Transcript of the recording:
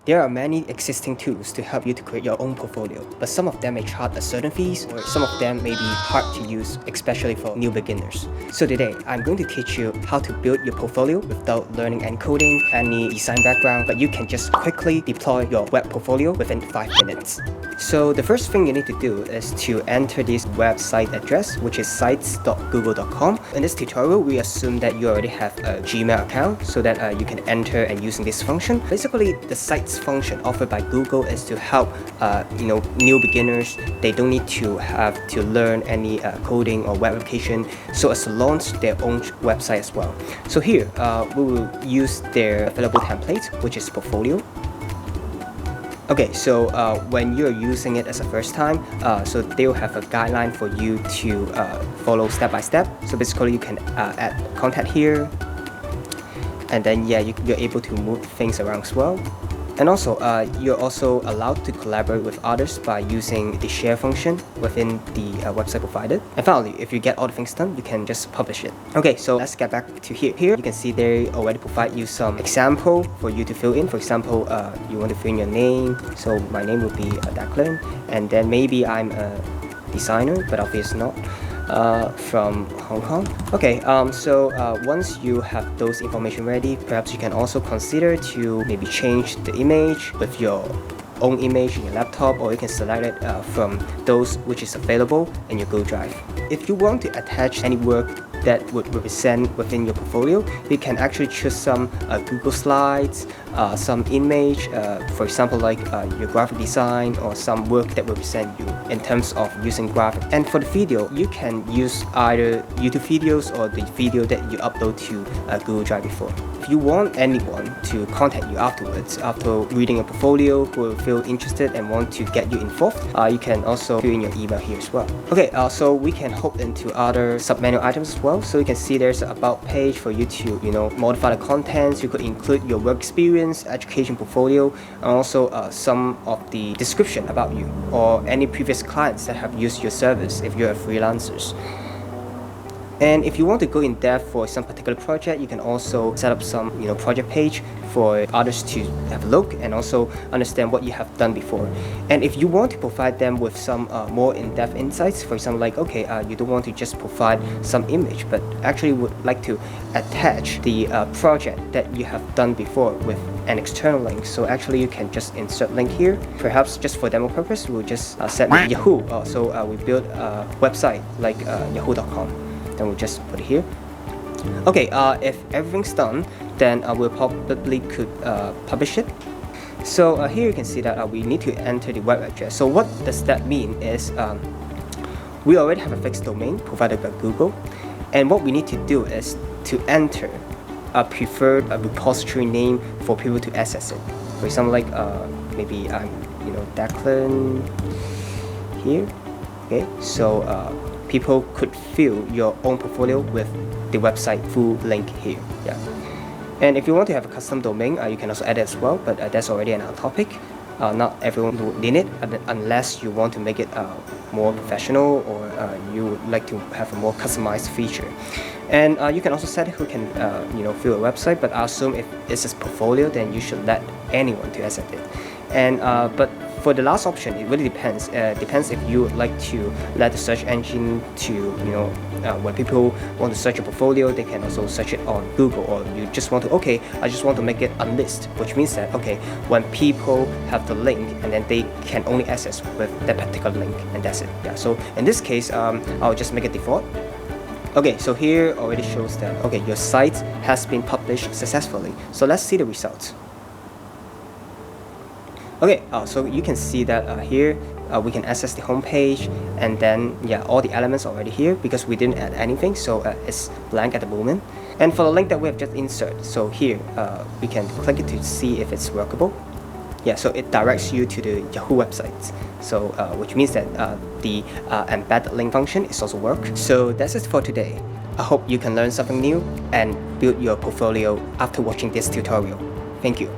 There are many existing tools to help you to create your own portfolio, but some of them may charge a certain fees, or some of them may be hard to use, especially for new beginners. So today, I'm going to teach you how to build your portfolio without learning any coding, any design background, but you can just quickly deploy your web portfolio within 5 minutes. So the first thing you need to do is to enter this website address, which is sites.google.com. In this tutorial, we assume that you already have a Gmail account so that you can enter and using this function. Basically, the sites function offered by Google is to help new beginners. They don't need to have to learn any coding or web application, so as to launch their own website as well. So here we will use their available template, which is portfolio. Okay, so when you're using it as a first time, so they'll have a guideline for you to follow step by step. So basically you can add content here, and then you're able to move things around as well. And also, you're also allowed to collaborate with others by using the share function within the website provided. And finally, if you get all the things done, you can just publish it. Okay, so let's get back to here. Here, you can see they already provide you some example for you to fill in. For example, you want to fill in your name. So my name would be Declan, and then maybe I'm a designer, but obviously not. From Hong Kong. Okay, so once you have those information ready, perhaps you can also consider to maybe change the image with your own image in your laptop, or you can select it from those which is available in your Google Drive. If you want to attach any work that would represent within your portfolio, you can actually choose some Google Slides, some image, for example like your graphic design or some work that will represent you in terms of using graphic. And for the video, you can use either YouTube videos or the video that you upload to Google Drive before. If you want anyone to contact you afterwards, after reading a portfolio, who will feel interested and want to get you involved, you can also fill in your email here as well. Okay, so we can hop into other sub-menu items as well. So you can see there's an about page for you to modify the contents. You could include your work experience, education portfolio, and also some of the description about you or any previous clients that have used your service if you're freelancers. And if you want to go in depth for some particular project, you can also set up some project page for others to have a look and also understand what you have done before. And if you want to provide them with some more in-depth insights, for example like you don't want to just provide some image, but actually would like to attach the project that you have done before with an external link. So actually you can just insert link here. Perhaps just for demo purpose, we'll just set Yahoo. So we build a website like yahoo.com. Then we'll just put it here. Okay, if everything's done, then we'll probably could publish it. So here you can see that we need to enter the web address. So what does that mean is we already have a fixed domain provided by Google, and what we need to do is to enter a preferred repository name for people to access it. For example, like maybe I'm Declan here. Okay, so people could fill your own portfolio with the website full link here. And if you want to have a custom domain, you can also add it as well, but that's already another topic. Not everyone would need it unless you want to make it more professional, or you would like to have a more customized feature. And you can also set who can fill a website, but I assume if it's a portfolio, then you should let anyone to access it. And but for the last option, it really depends. Depends if you would like to let the search engine to when people want to search a portfolio, they can also search it on Google, or you just want to I just want to make it a list, which means that when people have the link, and then they can only access with that particular link, and that's it. So in this case, I'll just make it default. Okay, so here already shows that your site has been published successfully. So let's see the results. Okay, so you can see that here we can access the home page, and then all the elements are already here because we didn't add anything, so it's blank at the moment. And for the link that we have just inserted, so here we can click it to see if it's workable. So it directs you to the Yahoo website, so which means that the embedded link function is also work. So that's it for today. I hope you can learn something new and build your portfolio after watching this tutorial. Thank you.